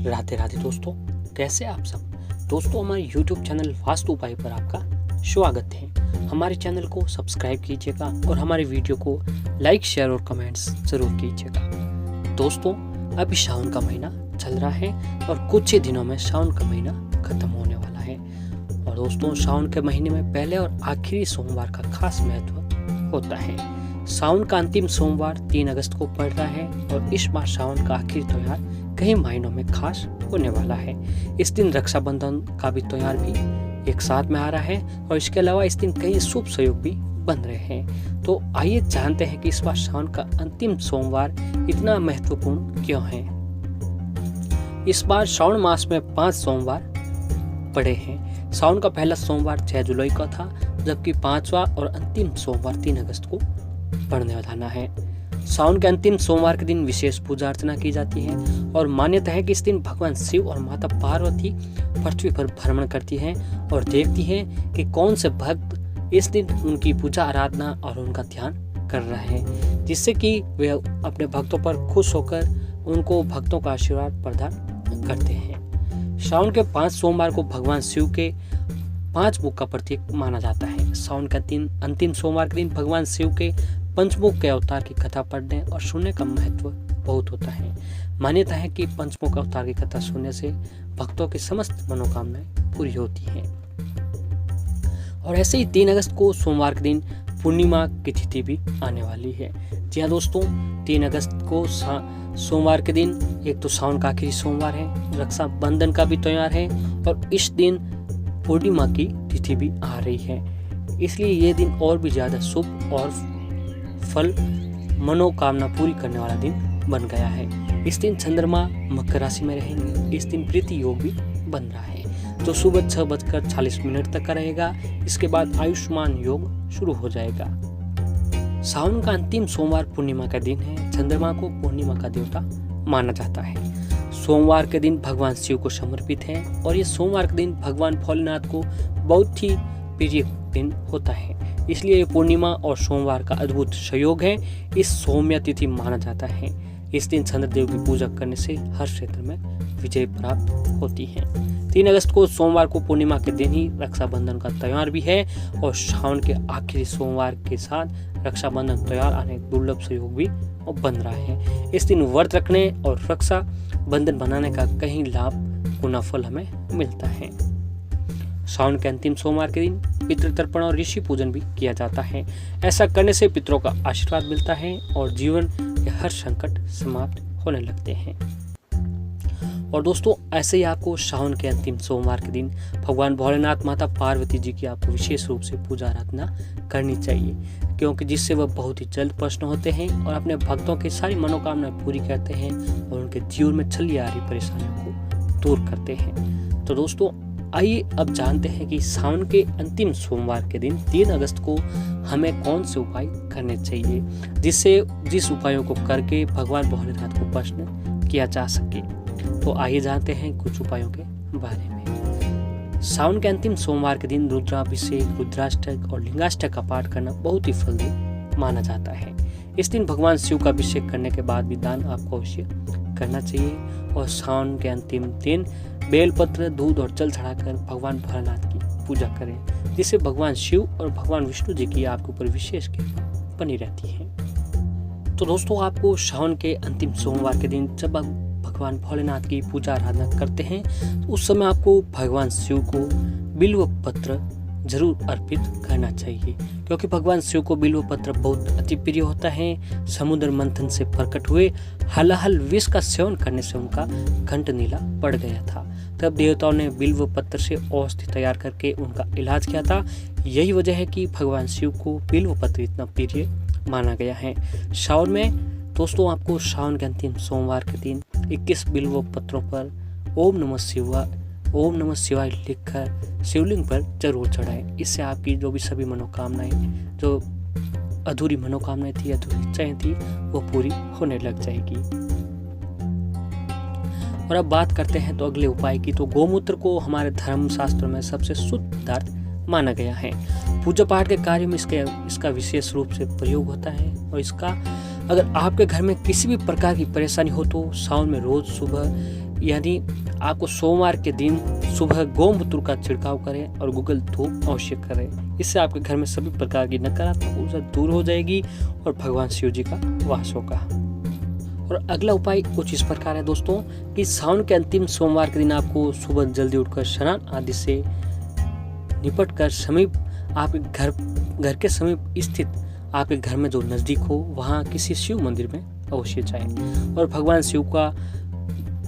राधे राधे दोस्तों, कैसे आप सब। दोस्तों, हमारे YouTube चैनल वास्तु उपाय पर आपका स्वागत है। हमारे चैनल को सब्सक्राइब कीजिएगा और हमारे वीडियो को लाइक, शेयर और कमेंट्स जरूर कीजिएगा। दोस्तों, अभी सावन का महीना चल रहा है और कुछ ही दिनों में सावन का महीना खत्म होने वाला है। और दोस्तों, सावन के महीने में पहले और आखिरी सोमवार का खास महत्व होता है। सावन का अंतिम सोमवार 3 अगस्त को पड़ रहा है और इस बार सावन का आखिरी त्योहार कई महीनों में खास होने वाला है। इस दिन रक्षाबंधन का भी त्योहार भी एक साथ में आ रहा है और इसके अलावा इस दिन कई शुभ संयोग भी बन रहे हैं। तो आइए जानते हैं कि इस बार सावन का अंतिम सोमवार इतना महत्वपूर्ण क्यों है। इस बार श्रावण मास में 5 सोमवार पड़े हैं। सावन का पहला सोमवार 6 जुलाई का था, जबकि 5वां और अंतिम सोमवार 3 अगस्त को पड़ने वाला है। सावन के अंतिम सोमवार के दिन विशेष पूजा अर्चना की जाती है और मान्यता है कि इस दिन भगवान शिव और माता पार्वती पृथ्वी पर भ्रमण करती हैं और देखती हैं कि कौन से भक्त इस दिन उनकी पूजा आराधना और उनका ध्यान कर रहे हैं, जिससे कि वे अपने भक्तों पर खुश होकर उनको भक्तों का आशीर्वाद प्रदान करते हैं। सावन के 5 सोमवार को भगवान शिव के 5 मुख का प्रतीक माना जाता है। सावन का अंतिम सोमवार के दिन भगवान शिव के पंचमुख के अवतार की कथा पढ़ने और सुनने का महत्व बहुत होता है। मान्यता है कि पंचमुख अवतार की कथा सुनने से भक्तों की समस्त मनोकामनाएं पूरी होती हैं। और ऐसे ही 3 अगस्त को सोमवार के दिन पूर्णिमा की तिथि भी आने वाली है। जी हाँ दोस्तों, 3 अगस्त को सोमवार के दिन एक तो सावन का आखिरी सोमवार है, रक्षाबंधन का भी त्योहार है और इस दिन पूर्णिमा की तिथि भी आ रही है। इसलिए ये दिन और भी ज्यादा शुभ और फल मनोकामना पूरी करने वाला दिन बन गया है। इस दिन चंद्रमा मकर राशि में रहेंगे। इस दिन प्रीति योग भी बन रहा है जो सुबह 6:40 तक का रहेगा। इसके बाद आयुष्मान योग शुरू हो जाएगा। सावन का अंतिम सोमवार पूर्णिमा का दिन है। चंद्रमा को पूर्णिमा का देवता माना जाता है। सोमवार के दिन भगवान शिव को समर्पित है और ये सोमवार के दिन भगवान भोलेनाथ को बहुत ही प्रिय दिन होता है। इसलिए ये पूर्णिमा और सोमवार का अद्भुत संयोग है। इस सौम्य तिथि माना जाता है। इस दिन चंद्रदेव की पूजा करने से हर क्षेत्र में विजय प्राप्त होती है। 3 अगस्त को सोमवार को पूर्णिमा के दिन ही रक्षाबंधन का त्योहार भी है और सावन के आखिरी सोमवार के साथ रक्षाबंधन त्योहार आने दुर्लभ संयोग भी बन रहा है। इस दिन व्रत रखने और रक्षा बंधन बनाने का कहीं लाभ गुना फल हमें मिलता है। सावन के अंतिम सोमवार के दिन पितृतर्पण और ऋषि पूजन भी किया जाता है। ऐसा करने से पितरों का आशीर्वाद मिलता है और जीवन के हर संकट समाप्त होने लगते हैं। और दोस्तों, ऐसे ही आपको सावन के अंतिम सोमवार के दिन भगवान भोलेनाथ, माता पार्वती जी की आपको विशेष रूप से पूजा आराधना करनी चाहिए, क्योंकि जिससे वह बहुत ही जल्द प्रसन्न होते हैं और अपने भक्तों की सारी मनोकामनाएं पूरी करते हैं और उनके जीवन में चली आ रही परेशानियों को दूर करते हैं। तो दोस्तों, आइए अब जानते हैं कि सावन के अंतिम सोमवार के दिन 3 अगस्त को हमें कौन से उपाय करने चाहिए, जिस उपायों को करके भगवान भोलेनाथ को प्रसन्न किया जा सके। तो आइए जानते हैं कुछ उपायों के बारे में। सावन के अंतिम सोमवार के दिन रुद्राभिषेक, रुद्राष्टक और लिंगाष्टक का पाठ करना बहुत ही फलदायी माना जाता है। इस दिन भगवान शिव का अभिषेक करने के बाद भी दान आपको अवश्य करना चाहिए। और सावन के अंतिम दिन बेलपत्र, दूध और जल चढ़ाकर भगवान भोलेनाथ की पूजा करें, जिससे भगवान शिव और भगवान विष्णु जी की आपके ऊपर विशेष कृपा बनी रहती है। तो दोस्तों, आपको सावन के अंतिम सोमवार के दिन जब आप भगवान भोलेनाथ की पूजा आराधना करते हैं तो उस समय आपको भगवान शिव को बिल्व पत्र जरूर अर्पित करना चाहिए, क्योंकि भगवान शिव को बिल्व पत्र बहुत अति प्रिय होता है। समुद्र मंथन से प्रकट हुए हलाहल विष का सेवन करने से उनका कंठ नीला पड़ गया था। तब देवताओं ने बिल्व पत्र से औषधि तैयार करके उनका इलाज किया था। यही वजह है कि भगवान शिव को बिल्व पत्र इतना प्रिय माना गया है। सावन में दोस्तों, आपको सावन के अंतिम सोमवार के दिन 21 बिल्व पत्रों पर ओम नमः शिवाय लिखकर शिवलिंग पर जरूर चढ़ाएं। इससे आपकी जो भी सभी मनोकामनाएं, जो अधूरी मनोकामनाएं थी, अधूरी इच्छाएं थी, वो पूरी होने लग जाएगी। और अब बात करते हैं तो अगले उपाय की। तो गोमूत्र को हमारे धर्म शास्त्र में सबसे शुद्ध पदार्थ माना गया है। पूजा पाठ के कार्य में इसका विशेष रूप से प्रयोग होता है। और इसका अगर आपके घर में किसी भी प्रकार की परेशानी हो तो सावन में रोज सुबह यानी आपको सोमवार के दिन सुबह गोमूत्र का छिड़काव करें और गूगल धूप अवश्य करें। इससे आपके घर में सभी प्रकार की नकारात्मक ऊर्जा दूर हो जाएगी और भगवान शिव जी का वास होगा। और अगला उपाय कुछ इस प्रकार है दोस्तों कि सावन के अंतिम सोमवार के दिन आपको सुबह जल्दी उठकर स्नान आदि से निपट कर समीप आपके घर के समीप स्थित आपके घर में जो नजदीक हो वहाँ किसी शिव मंदिर में अवश्य जाएं और भगवान शिव का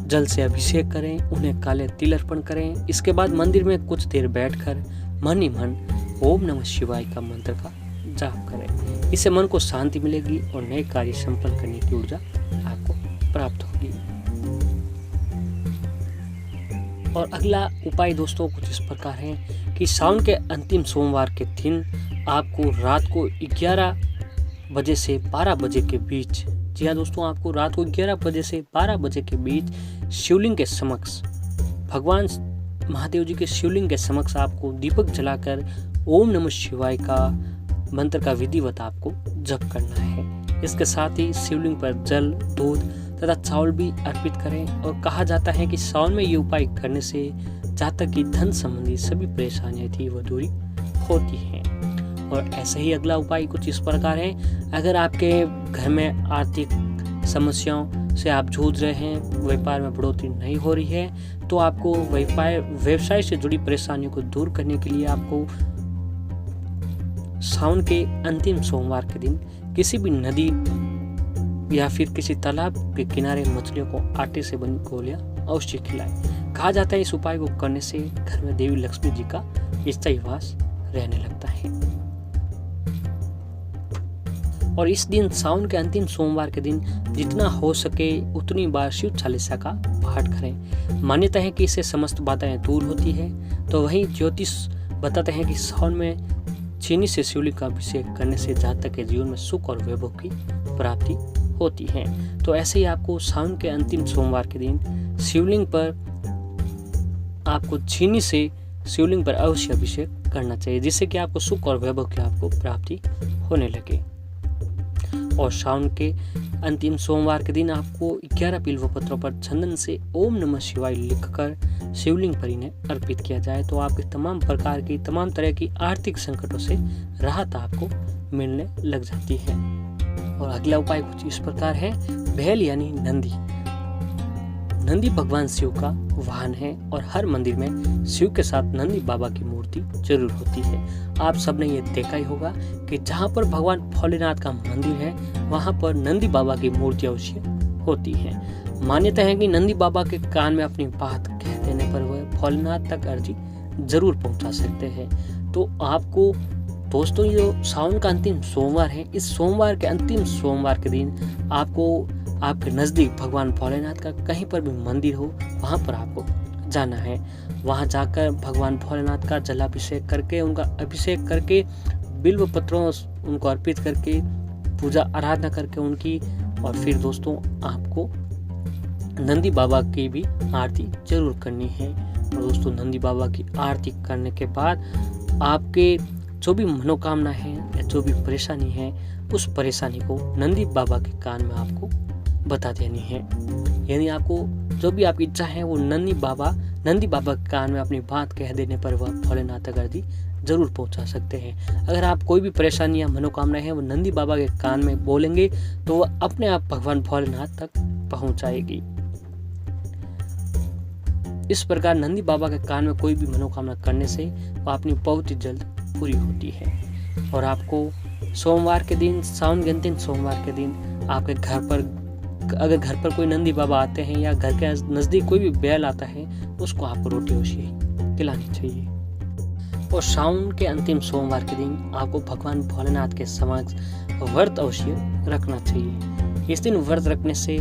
जल से अभिषेक करें, उन्हें काले तिल अर्पण करें। इसके बाद मंदिर में कुछ देर बैठकर मन ही मन ओम नमः शिवाय का मंत्र का जाप करें। इससे मन को शांति मिलेगी और नए कार्य संपन्न करने की ऊर्जा आपको प्राप्त होगी। और अगला उपाय दोस्तों कुछ इस प्रकार है कि सावन के अंतिम सोमवार के दिन आपको रात को 11 बजे से 12 बजे के बीच, जी हाँ दोस्तों, आपको रात को 11 बजे से 12 बजे के बीच शिवलिंग के समक्ष, भगवान महादेव जी के शिवलिंग के समक्ष आपको दीपक जलाकर ओम नमः शिवाय का मंत्र का विधिवत आपको जप करना है। इसके साथ ही शिवलिंग पर जल, दूध तथा चावल भी अर्पित करें। और कहा जाता है कि सावन में ये उपाय करने से जातक की धन संबंधी सभी परेशानियां थी वो दूरी होती हैं। और ऐसे ही अगला उपाय कुछ इस प्रकार है, अगर आपके घर में आर्थिक समस्याओं से आप जूझ रहे हैं, व्यापार में बढ़ोतरी नहीं हो रही है, तो आपको व्यवसाय से जुड़ी परेशानियों को दूर करने के लिए आपको सावन के अंतिम सोमवार के दिन किसी भी नदी या फिर किसी तालाब के किनारे मछलियों को आटे से बनी गोलियां अवश्य खिलाएं। कहा जाता है इस उपाय को करने से घर में देवी लक्ष्मी जी का स्थायी वास रहने लगता है। और इस दिन सावन के अंतिम सोमवार के दिन जितना हो सके उतनी बार शिव चालीसा का पाठ करें। मान्यता है कि इससे समस्त बाधाएं दूर होती है। तो वहीं ज्योतिष बताते हैं कि सावन में चीनी से शिवलिंग का अभिषेक करने से जातक के जीवन में सुख और वैभव की प्राप्ति होती है। तो ऐसे ही आपको सावन के अंतिम सोमवार के दिन शिवलिंग पर आपको चीनी से शिवलिंग पर अवश्य अभिषेक करना चाहिए, जिससे कि आपको सुख और वैभव की आपको प्राप्ति होने लगे। और सावन के अंतिम सोमवार के दिन आपको 11 बिल्व पत्रों पर चंदन से ओम नमः शिवाय लिखकर शिवलिंग पर इन्हें अर्पित किया जाए तो आपके तमाम तरह की आर्थिक संकटों से राहत आपको मिलने लग जाती है। और अगला उपाय कुछ इस प्रकार है, बैल यानी नंदी भगवान शिव का वाहन है और हर मंदिर में शिव के साथ नंदी बाबा की मूर्ति जरूर होती है। आप सबने ये देखा ही होगा कि जहाँ पर भगवान भोलेनाथ का मंदिर है वहाँ पर नंदी बाबा की मूर्ति अवश्य होती है। मान्यता है कि नंदी बाबा के कान में अपनी बात कह देने पर वह भोलेनाथ तक अर्जी जरूर पहुँचा सकते हैं। तो आपको दोस्तों ये सावन का अंतिम सोमवार है, इस सोमवार के अंतिम सोमवार के दिन आपको आपके नज़दीक भगवान भोलेनाथ का कहीं पर भी मंदिर हो वहाँ पर आपको जाना है। वहाँ जाकर भगवान भोलेनाथ का जलाभिषेक करके, उनका अभिषेक करके, बिल्व पत्रों उनको अर्पित करके, पूजा आराधना करके उनकी, और फिर दोस्तों आपको नंदी बाबा की भी आरती जरूर करनी है। और दोस्तों नंदी बाबा की आरती करने के बाद आपके जो भी मनोकामना है या जो भी परेशानी है उस परेशानी को नंदी बाबा के कान में आपको बता देनी है। यानी आपको जो भी आपकी इच्छा है वो नंदी बाबा के कान में अपनी बात कह देने पर वह भोलेनाथ तक अर्जी जरूर पहुंचा सकते हैं। अगर आप कोई भी परेशानी या मनोकामना है वो नंदी बाबा के कान में बोलेंगे तो वह अपने आप भगवान भोलेनाथ तक पहुंच जाएगी। इस प्रकार नंदी बाबा के कान में कोई भी मनोकामना करने से वह अपनी बहुत ही जल्द पूरी होती है। और आपको सोमवार के दिन, सावन के अंतिम सोमवार के दिन आपके घर पर अगर घर पर कोई नंदी बाबा आते हैं या घर के नज़दीक कोई भी बैल आता है उसको आपको रोटी अवश्य खिलानी चाहिए। और सावन के अंतिम सोमवार के दिन आपको भगवान भोलेनाथ के समक्ष व्रत अवश्य रखना चाहिए। इस दिन व्रत रखने से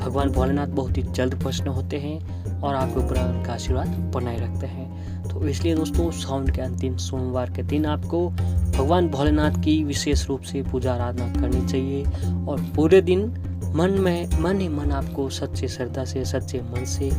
भगवान भोलेनाथ बहुत ही जल्द प्रसन्न होते हैं और आपके ऊपर उनका आशीर्वाद बनाए रखते हैं। तो इसलिए दोस्तों सावन के अंतिम सोमवार के दिन आपको भगवान भोलेनाथ की विशेष रूप से पूजा आराधना करनी चाहिए और पूरे दिन मन ही मन आपको सच्चे श्रद्धा से, सच्चे मन से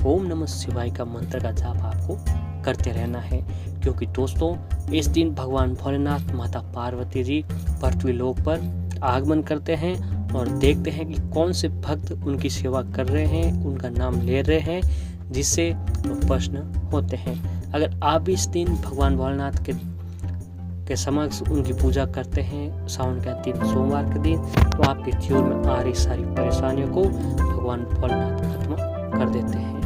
ओम नमः शिवाय का मंत्र का जाप आपको करते रहना है। क्योंकि दोस्तों इस दिन भगवान भोलेनाथ, माता पार्वती जी पृथ्वी लोक पर आगमन करते हैं और देखते हैं कि कौन से भक्त उनकी सेवा कर रहे हैं, उनका नाम ले रहे हैं, जिससे वो प्रसन्न होते हैं। अगर आप भी इस दिन भगवान भोलेनाथ के समक्ष उनकी पूजा करते हैं सावन के अंतिम सोमवार के दिन, तो आपके जीवन में आ रही सारी परेशानियों को भगवान भोलेनाथ खत्म कर देते हैं।